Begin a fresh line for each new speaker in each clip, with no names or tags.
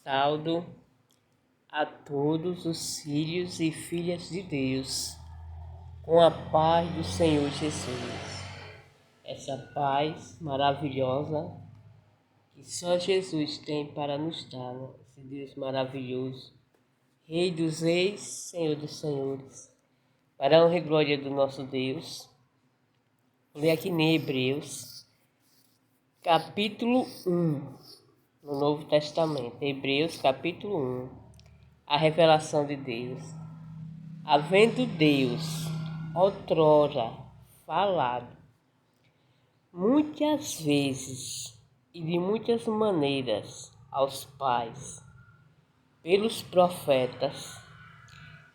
Saldo a todos os filhos e filhas de Deus, com a paz do Senhor Jesus. Essa paz maravilhosa que só Jesus tem para nos dar, né? Esse Deus maravilhoso, Rei dos Reis, Senhor dos Senhores, para a honra e glória do nosso Deus. Vou ler aqui em Hebreus, capítulo 1, no Novo Testamento. Hebreus, capítulo 1, a revelação de Deus. Havendo Deus outrora falado muitas vezes e de muitas maneiras aos pais, pelos profetas,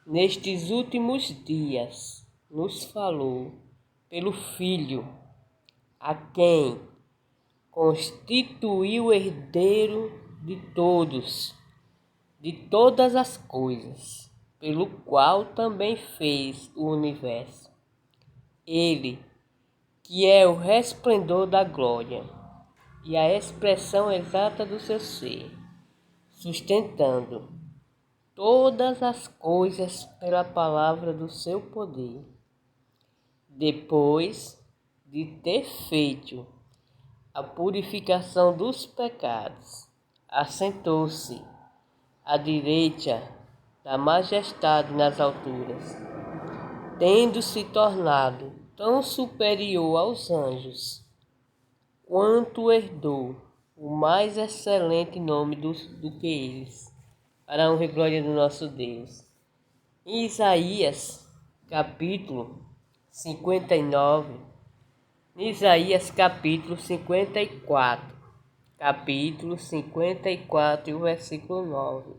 nestes últimos dias nos falou pelo Filho, a quem constituiu herdeiro de todas as coisas, pelo qual também fez o universo. Ele, que é o resplendor da glória e a expressão exata do seu ser, sustentando todas as coisas pela palavra do seu poder. Depois de ter feito a purificação dos pecados, assentou-se à direita da majestade nas alturas, tendo se tornado tão superior aos anjos, quanto herdou o mais excelente nome do que eles, para a honra e glória do nosso Deus. Em Isaías, capítulo 59, Isaías, capítulo 54, e o versículo 9.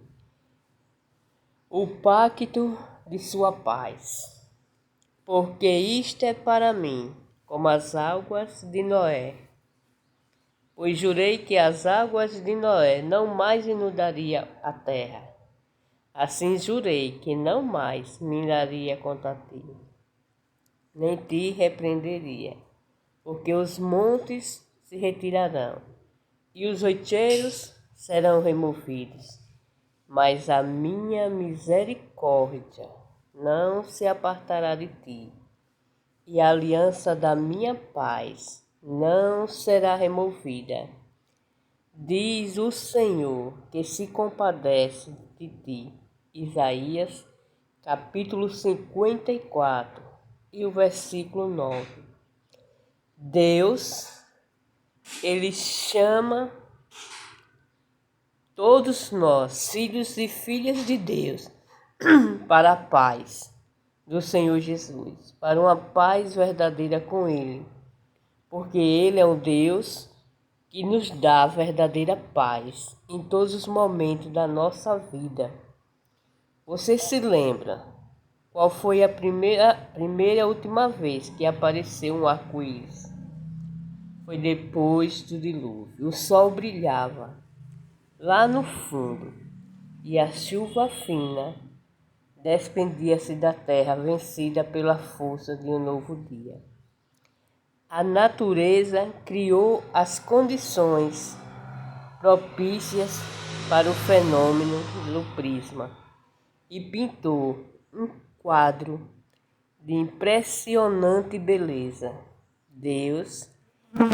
O pacto de sua paz. Porque isto é para mim como as águas de Noé. Pois jurei que as águas de Noé não mais inundaria a terra. Assim jurei que não mais miraria contra ti, nem te repreenderia, porque os montes se retirarão e os rocheiros serão removidos, mas a minha misericórdia não se apartará de ti, e a aliança da minha paz não será removida. Diz o Senhor, que se compadece de ti. Isaías, capítulo 54, e o versículo 9. Deus, Ele chama todos nós, filhos e filhas de Deus, para a paz do Senhor Jesus, para uma paz verdadeira com Ele, porque Ele é um Deus que nos dá a verdadeira paz em todos os momentos da nossa vida. Você se lembra qual foi a primeira e última vez que apareceu um arco-íris? Foi depois do dilúvio. O sol brilhava lá no fundo e a chuva fina despendia-se da terra, vencida pela força de um novo dia. A natureza criou as condições propícias para o fenômeno do prisma e pintou um quadro de impressionante beleza. Deus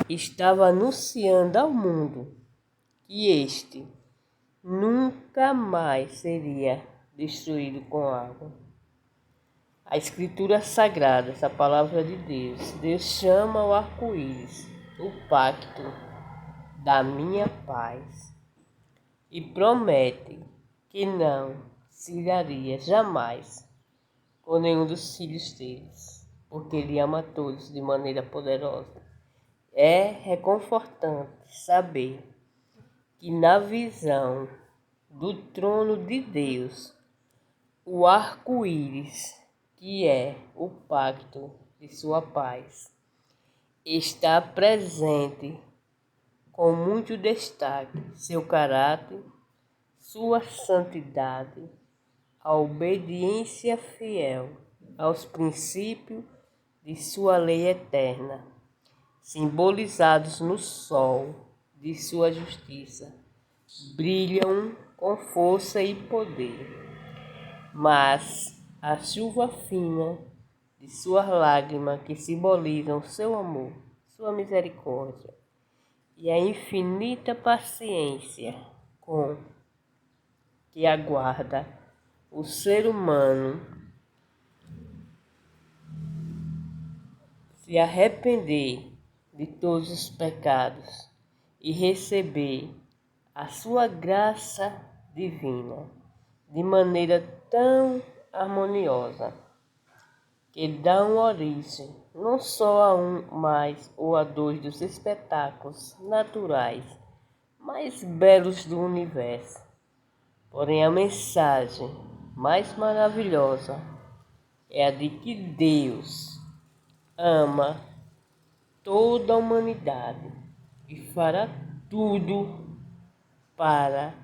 estava anunciando ao mundo que este nunca mais seria destruído com água. A Escritura Sagrada, essa palavra de Deus, Deus chama o arco-íris, o pacto da minha paz, e promete que não se iraria jamais com nenhum dos filhos deles, porque Ele ama todos de maneira poderosa. É reconfortante saber que na visão do trono de Deus, o arco-íris, que é o pacto de sua paz, está presente com muito destaque seu caráter, sua santidade, a obediência fiel aos princípios de sua lei eterna, simbolizados no sol de sua justiça, brilham com força e poder, mas a chuva fina de suas lágrimas que simbolizam seu amor, sua misericórdia e a infinita paciência com que aguarda o ser humano se arrepender de todos os pecados e receber a sua graça divina de maneira tão harmoniosa que dão origem não só a um mais ou a dois dos espetáculos naturais mais belos do universo. Porém, a mensagem mais maravilhosa é a de que Deus ama toda a humanidade e fará tudo para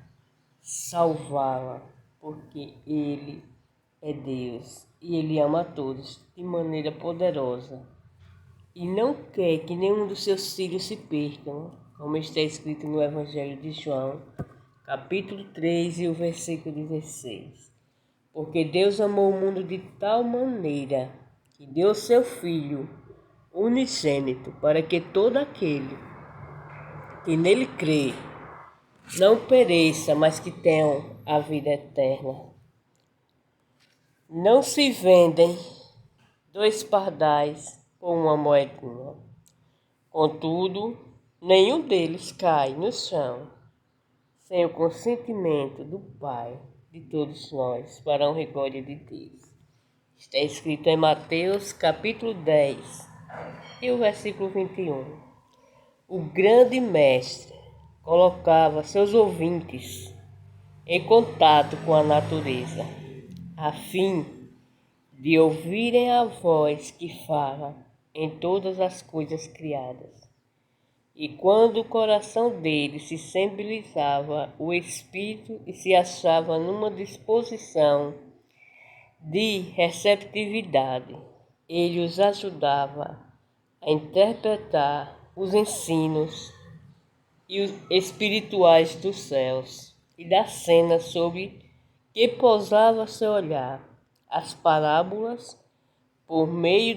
salvá-la, porque Ele é Deus e Ele ama a todos de maneira poderosa e não quer que nenhum dos seus filhos se percam, como está escrito no Evangelho de João, capítulo 3 e o versículo 16. Porque Deus amou o mundo de tal maneira que deu seu Filho unigênito para que todo aquele que nele crê não pereça, mas que tenham a vida eterna. Não se vendem 2 pardais por uma moedinha. Contudo, nenhum deles cai no chão sem o consentimento do Pai de todos nós, para a honra e glória de Deus. Está escrito em Mateus capítulo 10 e o versículo 21. O grande mestre colocava seus ouvintes em contato com a natureza, a fim de ouvirem a voz que fala em todas as coisas criadas. E quando o coração dele se sensibilizava, o espírito e se achava numa disposição de receptividade, ele os ajudava a interpretar os ensinos e os espirituais dos céus e da cena sobre que pousava seu olhar, as parábolas por meio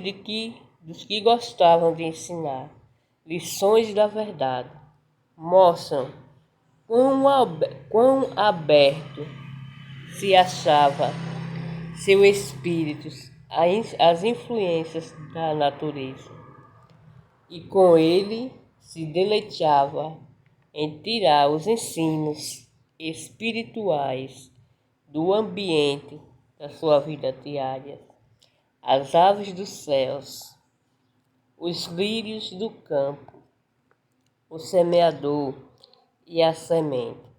dos que gostavam de ensinar lições da verdade, mostram quão aberto se achava seu espírito às influências da natureza, e com ele se deleitava em tirar os ensinos espirituais do ambiente da sua vida diária. As aves dos céus, os lírios do campo, o semeador e a semente,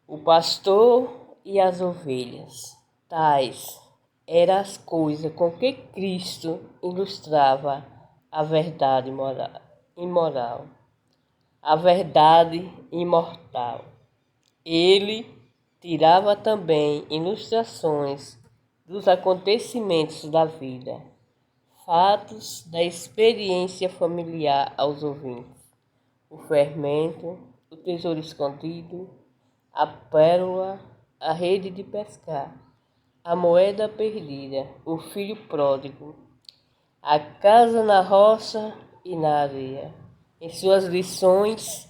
o pastor e as ovelhas. Tais eram as coisas com que Cristo ilustrava a verdade imoral, a verdade imortal. Ele tirava também ilustrações dos acontecimentos da vida, fatos da experiência familiar aos ouvintes, o fermento, o tesouro escondido, a pérola, a rede de pescar, a moeda perdida, o filho pródigo, a casa na roça e na areia. Em suas lições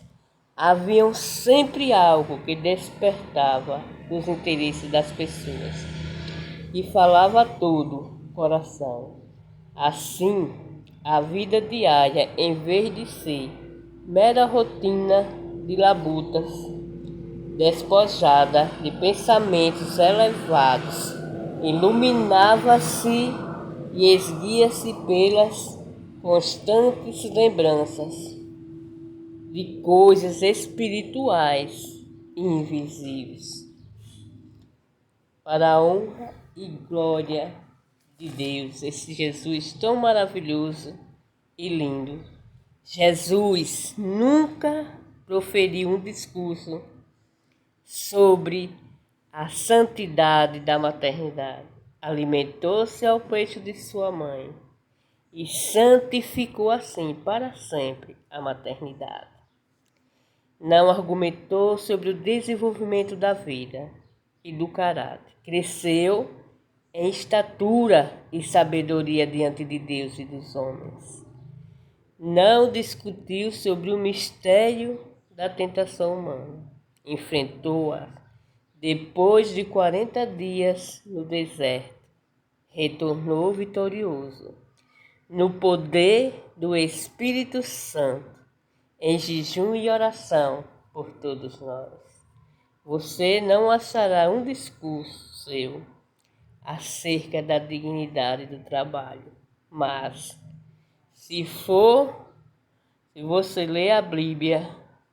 haviam sempre algo que despertava os interesses das pessoas e falava a todo o coração. Assim, a vida diária, em vez de ser mera rotina de labutas, despojada de pensamentos elevados, iluminava-se e esguia-se pelas constantes lembranças de coisas espirituais e invisíveis, para a honra e glória de Deus, esse Jesus tão maravilhoso e lindo. Jesus nunca proferiu um discurso sobre a santidade da maternidade. Alimentou-se ao peito de sua mãe e santificou assim para sempre a maternidade. Não argumentou sobre o desenvolvimento da vida e do caráter. Cresceu em estatura e sabedoria diante de Deus e dos homens. Não discutiu sobre o mistério da tentação humana. Enfrentou-a depois de 40 dias no deserto. Retornou vitorioso, no poder do Espírito Santo, em jejum e oração por todos nós. Você não achará um discurso seu acerca da dignidade do trabalho, mas se você ler a Bíblia,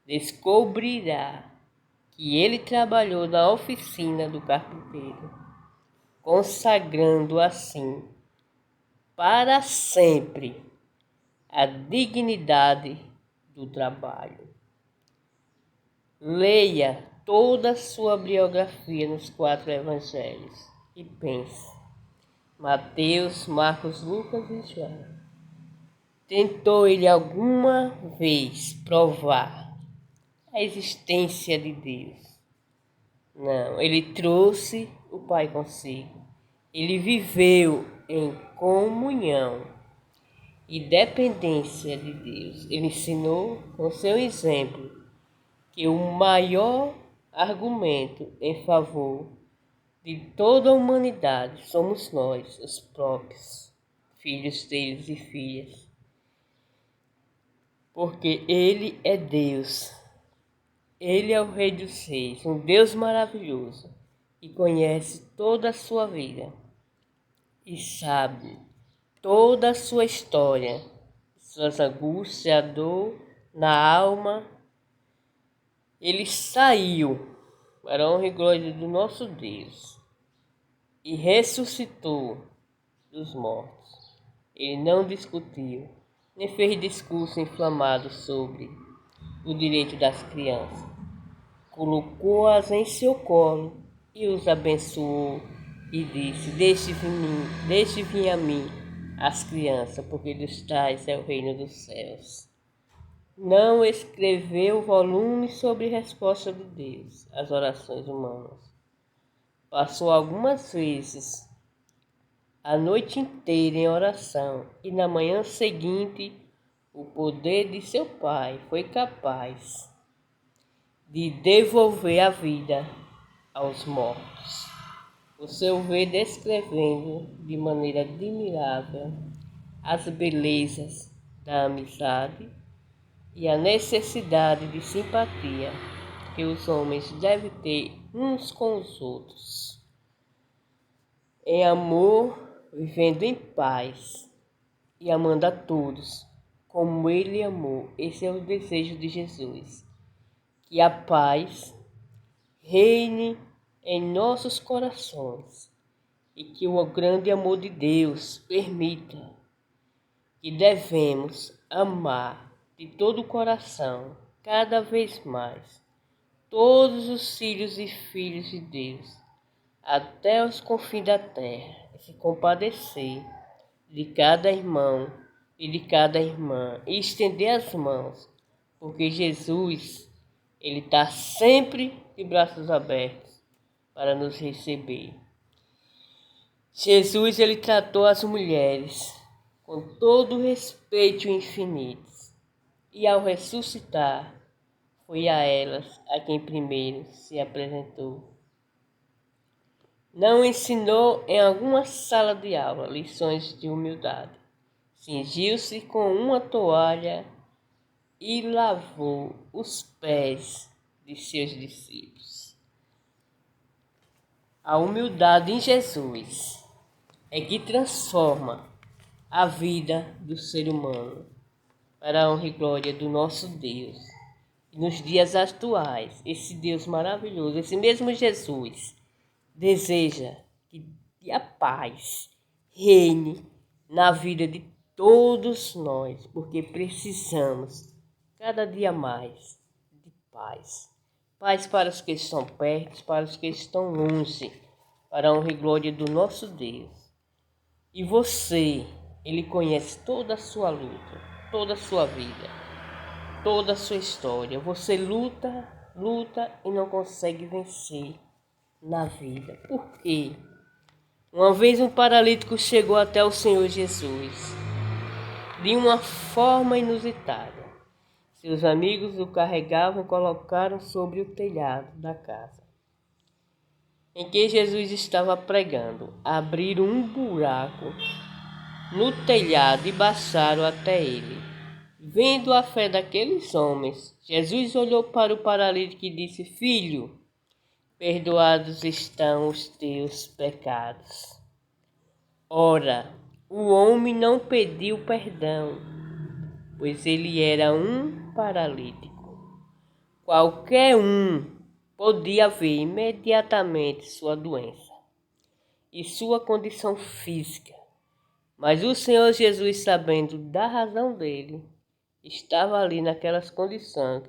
descobrirá que ele trabalhou na oficina do carpinteiro, consagrando assim para sempre a dignidade do trabalho. Leia toda a sua biografia nos 4 evangelhos e pense: Mateus, Marcos, Lucas e João. Tentou ele alguma vez provar a existência de Deus? Não, ele trouxe o Pai consigo. Ele viveu em comunhão e dependência de Deus. Ele ensinou com seu exemplo que o maior argumento em favor de toda a humanidade somos nós, os próprios filhos deles e filhas. Porque Ele é Deus. Ele é o Rei dos Reis, um Deus maravilhoso, e conhece toda a sua vida e sabe toda a sua história, suas angústias, a dor na alma. Ele saiu para a honra e glória do nosso Deus e ressuscitou dos mortos. Ele não discutiu, nem fez discurso inflamado sobre o direito das crianças. Colocou-as em seu colo e os abençoou e disse: deixe vir a mim as crianças, porque dos tais é o reino dos céus. Não escreveu volume sobre resposta de Deus às orações humanas. Passou algumas vezes a noite inteira em oração e na manhã seguinte o poder de seu Pai foi capaz de devolver a vida aos mortos. Você o vê descrevendo de maneira admirável as belezas da amizade e a necessidade de simpatia que os homens devem ter uns com os outros. Em amor, vivendo em paz e amando a todos, como Ele amou. Esse é o desejo de Jesus. Que a paz reine em nossos corações e que o grande amor de Deus permita que devemos amar de todo o coração, cada vez mais, todos os filhos e filhas de Deus, até os confins da terra, e se compadecer de cada irmão e de cada irmã, e estender as mãos, porque Jesus, Ele está sempre de braços abertos para nos receber. Jesus, Ele tratou as mulheres com todo o respeito infinito, e ao ressuscitar, foi a elas a quem primeiro se apresentou. Não ensinou em alguma sala de aula lições de humildade. Cingiu-se com uma toalha e lavou os pés de seus discípulos. A humildade em Jesus é que transforma a vida do ser humano para a honra e glória do nosso Deus. E nos dias atuais, esse Deus maravilhoso, esse mesmo Jesus, deseja que a paz reine na vida de todos nós, porque precisamos cada dia mais de paz. Paz para os que estão perto, para os que estão longe, para a honra e glória do nosso Deus. E você, Ele conhece toda a sua luta, toda a sua vida. toda a sua história. Você luta e não consegue vencer na vida. Por quê? Uma vez um paralítico chegou até o Senhor Jesus, de uma forma inusitada. Seus amigos o carregavam e colocaram sobre o telhado da casa em que Jesus estava pregando. Abriram um buraco no telhado e baixaram até ele. Vendo a fé daqueles homens, Jesus olhou para o paralítico e disse: Filho, perdoados estão os teus pecados. Ora, o homem não pediu perdão, pois ele era um paralítico. Qualquer um podia ver imediatamente sua doença e sua condição física. Mas o Senhor Jesus, sabendo da razão dele, estava naquela condição,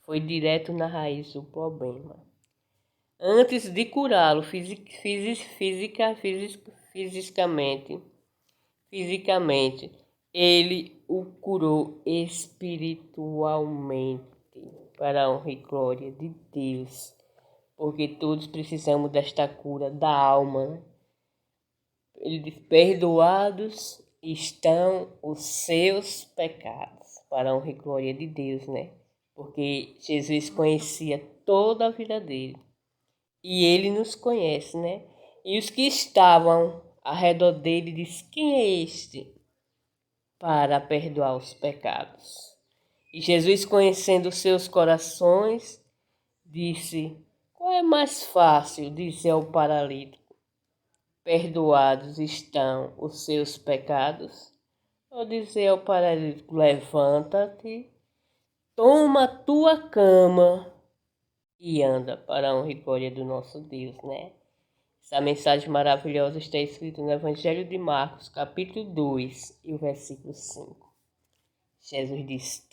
foi direto na raiz do problema. Antes de curá-lo fisicamente, ele o curou espiritualmente, para a honra e glória de Deus, porque todos precisamos desta cura da alma, né? Ele diz: perdoados estão os seus pecados, para a honra e glória de Deus, né? Porque Jesus conhecia toda a vida dele. E ele nos conhece, né? E os que estavam ao redor dele diz: quem é este para perdoar os pecados? E Jesus, conhecendo os seus corações, disse: qual é mais fácil dizer ao paralítico: perdoados estão os seus pecados? Ou dizer ao paralítico: levanta-te, toma a tua cama e anda, para a honra e glória do nosso Deus, né? Essa mensagem maravilhosa está escrita no Evangelho de Marcos, capítulo 2, e o versículo 5. Jesus diz: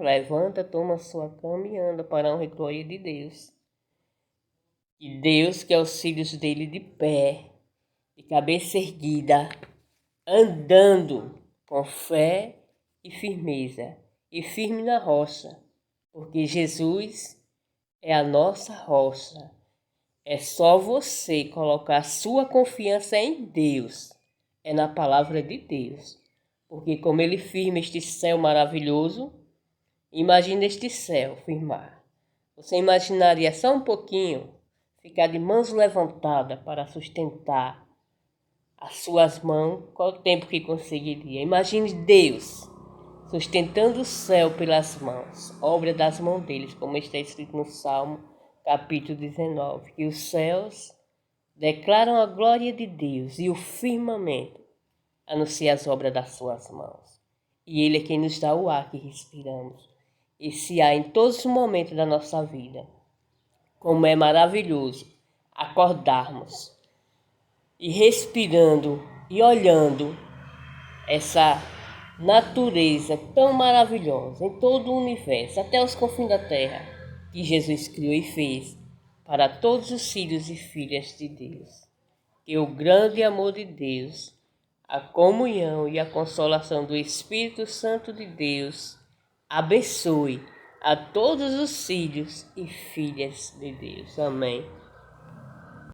levanta, toma a sua cama e anda, para a honra e glória de Deus. E Deus quer os filhos dele de pé, de cabeça erguida, andando com fé e firmeza, e firme na rocha, porque Jesus é a nossa rocha. É só você colocar sua confiança em Deus, é na palavra de Deus. Porque como ele firma este céu maravilhoso, imagina este céu firmar. Você imaginaria só um pouquinho, ficar de mãos levantadas para sustentar as suas mãos, qual o tempo que conseguiria? Imagine Deus sustentando o céu pelas mãos, obra das mãos deles, como está escrito no Salmo, capítulo 19, que os céus declaram a glória de Deus e o firmamento anuncia as obras das suas mãos. E Ele é quem nos dá o ar que respiramos. Esse ar em todos os momentos da nossa vida. Como é maravilhoso acordarmos e respirando e olhando essa natureza tão maravilhosa em todo o universo, até os confins da terra, que Jesus criou e fez para todos os filhos e filhas de Deus. Que o grande amor de Deus, a comunhão e a consolação do Espírito Santo de Deus abençoe a todos os filhos e filhas de Deus. Amém.